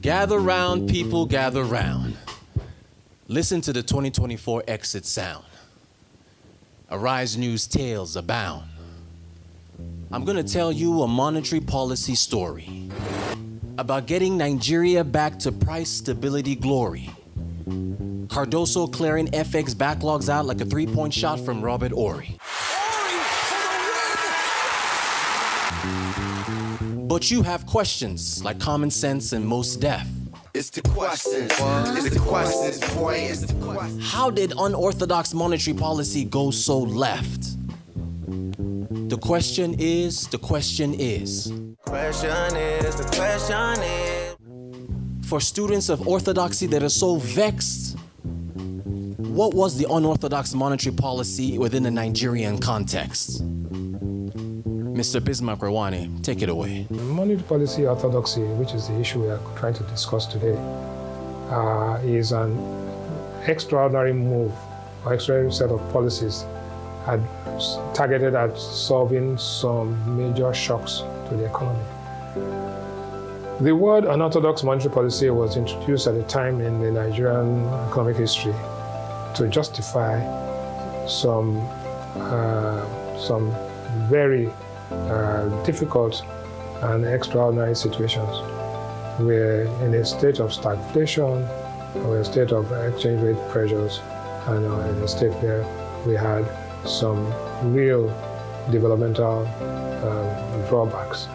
Gather round, people, gather round. Listen to the 2024 exit sound. Arise News tales abound. I'm gonna tell you a monetary policy story about getting Nigeria back to price stability glory. Cardoso clearing FX backlogs out like a three-point shot from Robert Ory. But you have questions like common sense and most deaf. It's the questions. It's the questions, boy. It's the questions. How did unorthodox monetary policy go so left? The question is. The question is, the question is. For students of orthodoxy that are so vexed, what was the unorthodox monetary policy within the Nigerian context? Mr. Bismarck Rwani, take it away. Monetary policy orthodoxy, which is the issue we are trying to discuss today, is an extraordinary move or extraordinary set of policies targeted at solving some major shocks to the economy. The word unorthodox monetary policy was introduced at a time in the Nigerian economic history to justify some very difficult and extraordinary situations. We're in a state of stagflation, we're in a state of exchange rate pressures, and in a state where we had some real developmental drawbacks.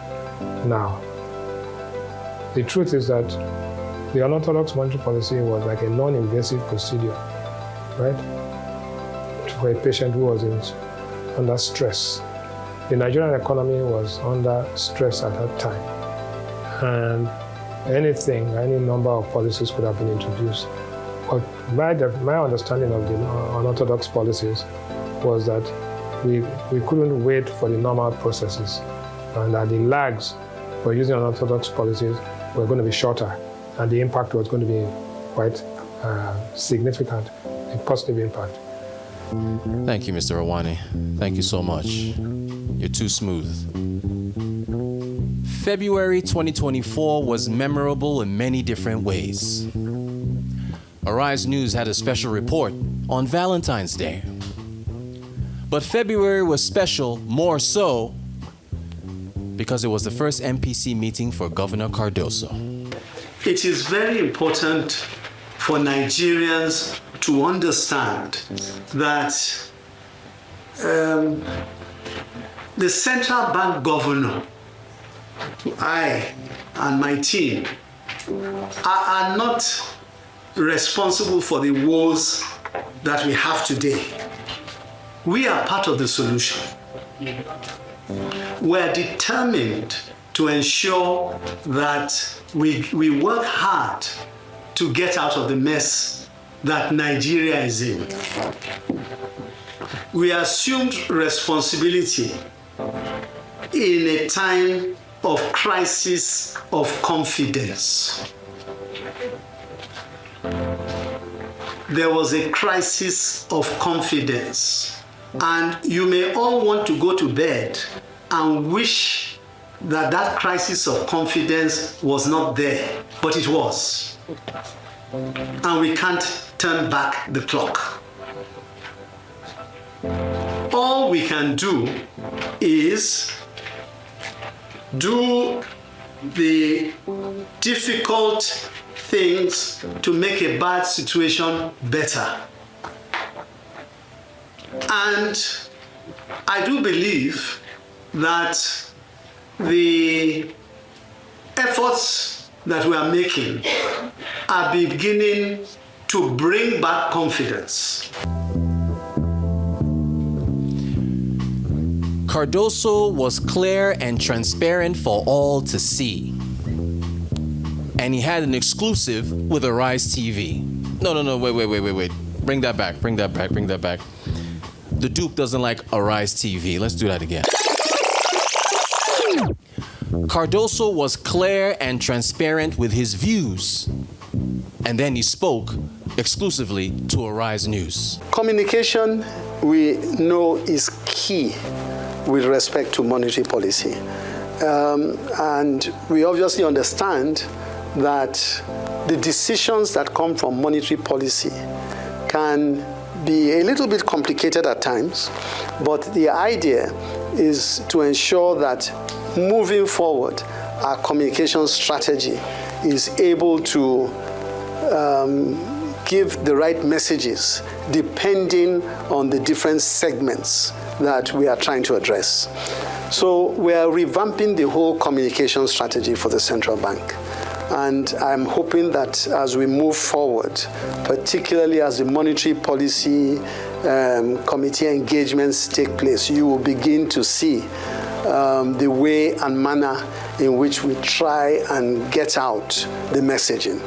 Now, the truth is that the unorthodox monetary policy was like a non-invasive procedure, right? For a patient who was under stress. The Nigerian economy was under stress at that time, and any number of policies could have been introduced. But my understanding of the unorthodox policies was that we couldn't wait for the normal processes, and that the lags for using unorthodox policies were going to be shorter, and the impact was going to be quite significant, a positive impact. Thank you, Mr. Rwani. Thank you so much. You're too smooth. February 2024 was memorable in many different ways. Arise News had a special report on Valentine's Day. But February was special more so because it was the first NPC meeting for Governor Cardoso. It is very important for Nigerians to understand that the central bank governor, I and my team, are not responsible for the woes that we have today. We are part of the solution. We are determined to ensure that we work hard to get out of the mess that Nigeria is in. We assumed responsibility in a time of crisis of confidence. There was a crisis of confidence, and you may all want to go to bed and wish that that crisis of confidence was not there, but it was. And we can't turn back the clock. All we can do is do the difficult things to make a bad situation better. And I do believe that the efforts that we are making are beginning to bring back confidence. Cardoso was clear and transparent for all to see. And he had an exclusive with Arise TV. No, wait. Bring that back. The Duke doesn't like Arise TV. Let's do that again. Cardoso was clear and transparent with his views. And then he spoke exclusively to Arise News. Communication, we know, is key with respect to monetary policy. And we obviously understand that the decisions that come from monetary policy can be a little bit complicated at times, but the idea is to ensure that moving forward, our communication strategy is able to give the right messages depending on the different segments that we are trying to address. So we are revamping the whole communication strategy for the central bank. And I'm hoping that as we move forward, particularly as the monetary policy committee engagements take place, you will begin to see the way and manner in which we try and get out the messaging.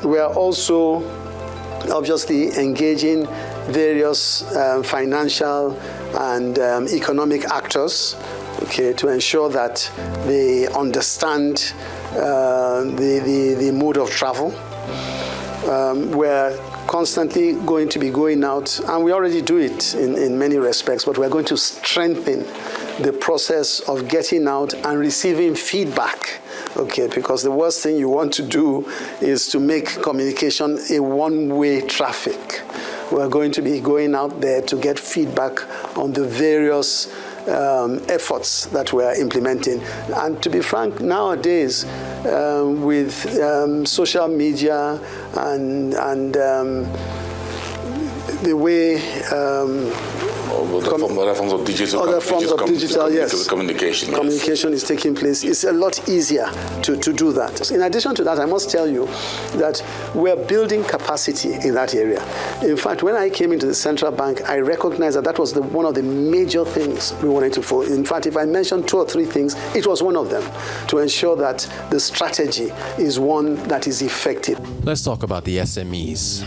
We are also obviously engaging various financial and economic actors, okay, to ensure that they understand the mode of travel. We're constantly going to be going out, and we already do it in many respects, but we're going to strengthen the process of getting out and receiving feedback, okay, because the worst thing you want to do is to make communication a one-way traffic. We're going to be going out there to get feedback on the various efforts that we are implementing. And to be frank, nowadays, with social media and the way other forms of digital, yes, communication is taking place. It's a lot easier to do that. In addition to that, I must tell you that we're building capacity in that area. In fact, when I came into the central bank, I recognized that was one of the major things we wanted to follow. In fact, if I mentioned 2 or 3 things, it was one of them, to ensure that the strategy is one that is effective. Let's talk about the SMEs.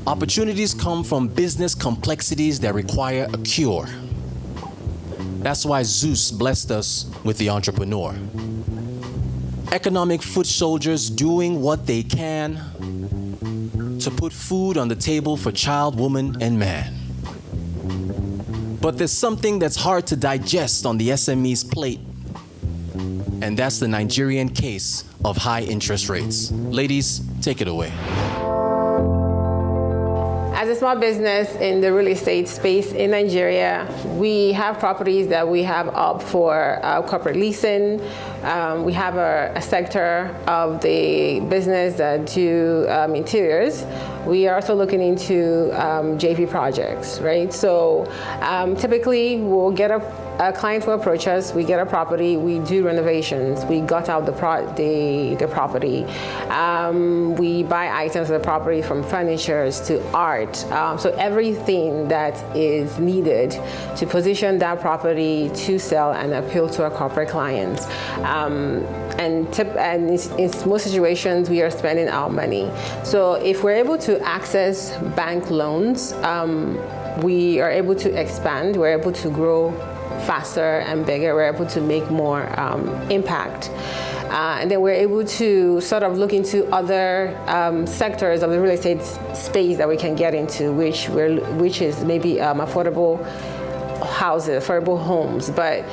Opportunities come from business complexities that require a cure. That's why Zeus blessed us with the entrepreneur. Economic foot soldiers doing what they can to put food on the table for child, woman, and man. But there's something that's hard to digest on the SME's plate, and that's the Nigerian case of high interest rates. Ladies, take it away. As a small business in the real estate space in Nigeria, we have properties that we have up for corporate leasing. We have a sector of the business that do interiors. We are also looking into JV projects, right? So typically we'll get a client will approach us, we get a property, we do renovations, we gut out the property. We buy items of the property, from furniture to art. So everything that is needed to position that property to sell and appeal to our corporate clients. And in most situations, we are spending our money. So if we're able to access bank loans, we are able to expand, we're able to grow faster and bigger, we're able to make more impact. And then we're able to sort of look into other sectors of the real estate space that we can get into, which is maybe affordable houses, affordable homes. But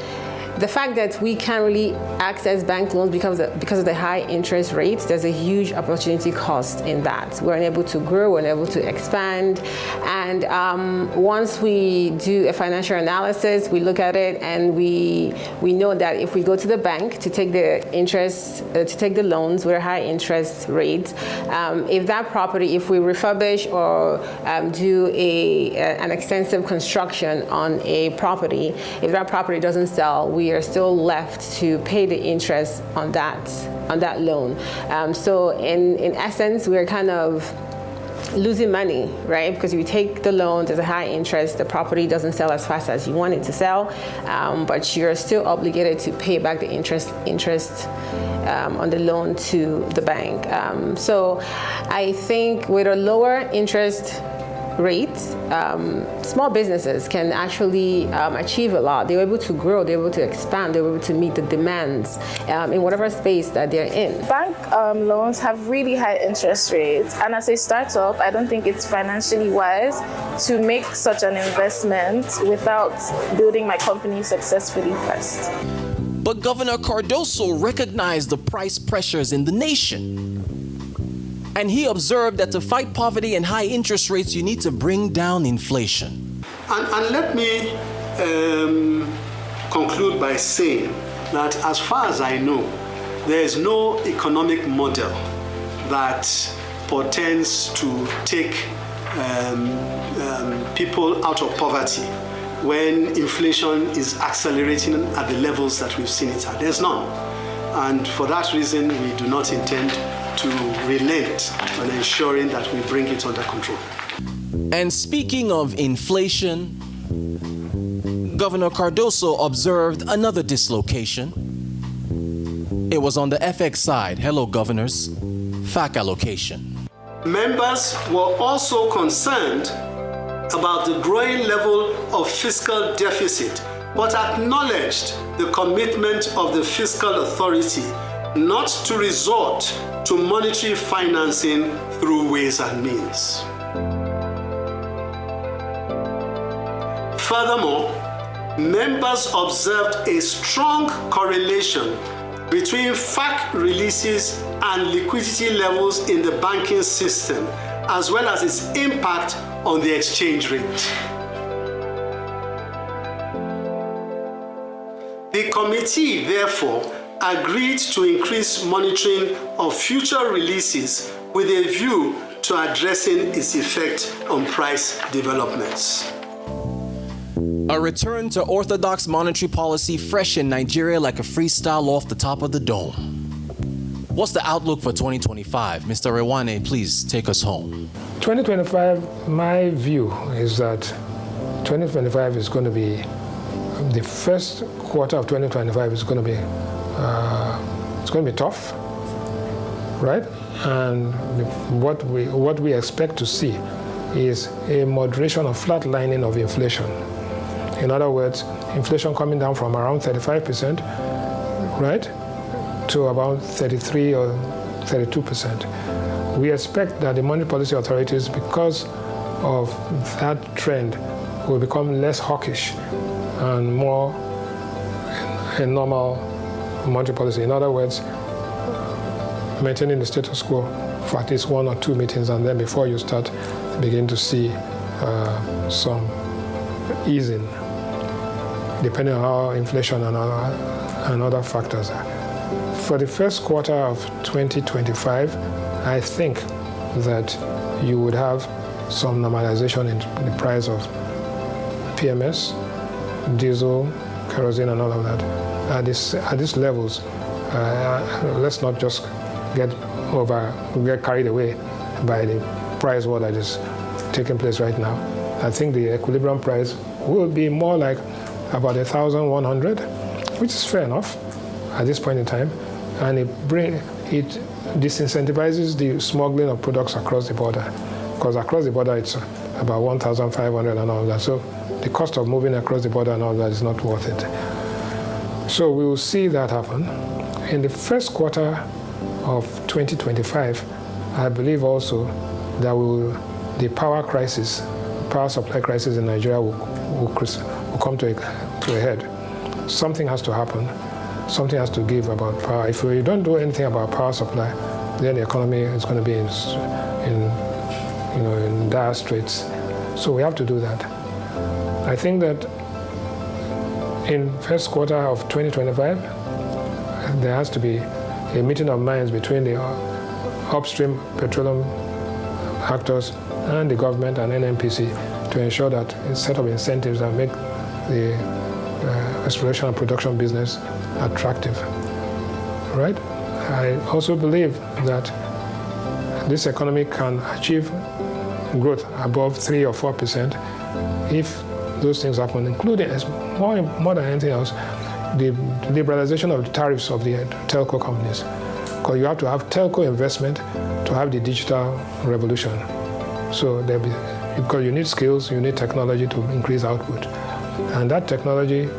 the fact that we can't really access bank loans because of the high interest rates, there's a huge opportunity cost in that. We're unable to grow, we're unable to expand. And once we do a financial analysis, we look at it and we know that if we go to the bank to take the interest, to take the loans with a high interest rate, if that property, if we refurbish or do an extensive construction on a property, if that property doesn't sell, we are still left to pay the interest on that loan. So in essence, we're kind of losing money, right? Because you take the loan, there's a high interest, the property doesn't sell as fast as you want it to sell, but you're still obligated to pay back the interest on the loan to the bank. So I think with a lower interest rate, small businesses can actually achieve a lot. They're able to grow, they're able to expand, they're able to meet the demands in whatever space that they're in. Bank loans have really high interest rates, and as a startup, I don't think it's financially wise to make such an investment without building my company successfully first. But Governor Cardoso recognized the price pressures in the nation. And he observed that to fight poverty and high interest rates, you need to bring down inflation. And let me conclude by saying that as far as I know, there is no economic model that portends to take people out of poverty when inflation is accelerating at the levels that we've seen it at. There's none. And for that reason, we do not intend to relent on ensuring that we bring it under control. And speaking of inflation, Governor Cardoso observed another dislocation. It was on the FX side. Hello, governors. FAC allocation. Members were also concerned about the growing level of fiscal deficit, but acknowledged the commitment of the fiscal authority not to resort to monetary financing through ways and means. Furthermore, members observed a strong correlation between FAC releases and liquidity levels in the banking system, as well as its impact on the exchange rate. The committee, therefore, agreed to increase monitoring of future releases with a view to addressing its effect on price developments. A return to orthodox monetary policy fresh in Nigeria like a freestyle off the top of the dome. What's the outlook for 2025? Mr. Rewane, please take us home. 2025, my view is that 2025 is going to be, the first quarter of 2025 is going to be, it's going to be tough, right? And what we expect to see is a moderation or flatlining of inflation. In other words, inflation coming down from around 35%, right, to about 33 or 32%. We expect that the monetary policy authorities, because of that trend, will become less hawkish and more a normal monetary policy. In other words, maintaining the status quo for at least 1 or 2 meetings, and then before you start, begin to see some easing, depending on how inflation and other factors are. For the first quarter of 2025, I think that you would have some normalization in the price of PMS, diesel, kerosene, and all of that. At these levels, let's not just get carried away by the price war that is taking place right now. I think the equilibrium price will be more like about 1,100, which is fair enough at this point in time, and it disincentivizes the smuggling of products across the border, because across the border it's about 1,500 and all of that. So the cost of moving across the border and all that is not worth it. So we will see that happen. In the first quarter of 2025, I believe also that the power supply crisis in Nigeria will come to a head. Something has to happen. Something has to give about power. If we don't do anything about power supply, then the economy is going to be in dire straits. So we have to do that. I think that in first quarter of 2025, there has to be a meeting of minds between the upstream petroleum actors and the government and NNPC to ensure that a set of incentives that make the exploration and production business attractive, right? I also believe that this economy can achieve growth above 3 or 4% if those things happen, including, more than anything else, the liberalization of the tariffs of the telco companies. Because you have to have telco investment to have the digital revolution. So because you need skills, you need technology to increase output. And that technology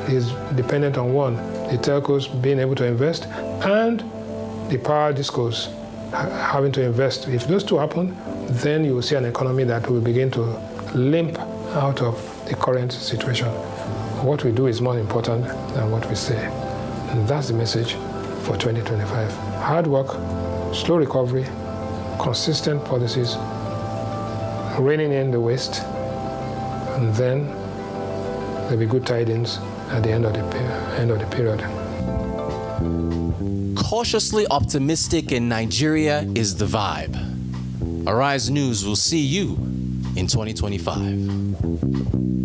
is dependent on, one, the telcos being able to invest, and the power discos having to invest. If those two happen, then you will see an economy that will begin to limp out of the current situation. What we do is more important than what we say. And that's the message for 2025. Hard work, slow recovery, consistent policies, reining in the waste, and then there'll be good tidings at the end of the period. Cautiously optimistic in Nigeria is the vibe. Arise News will see you in 2025.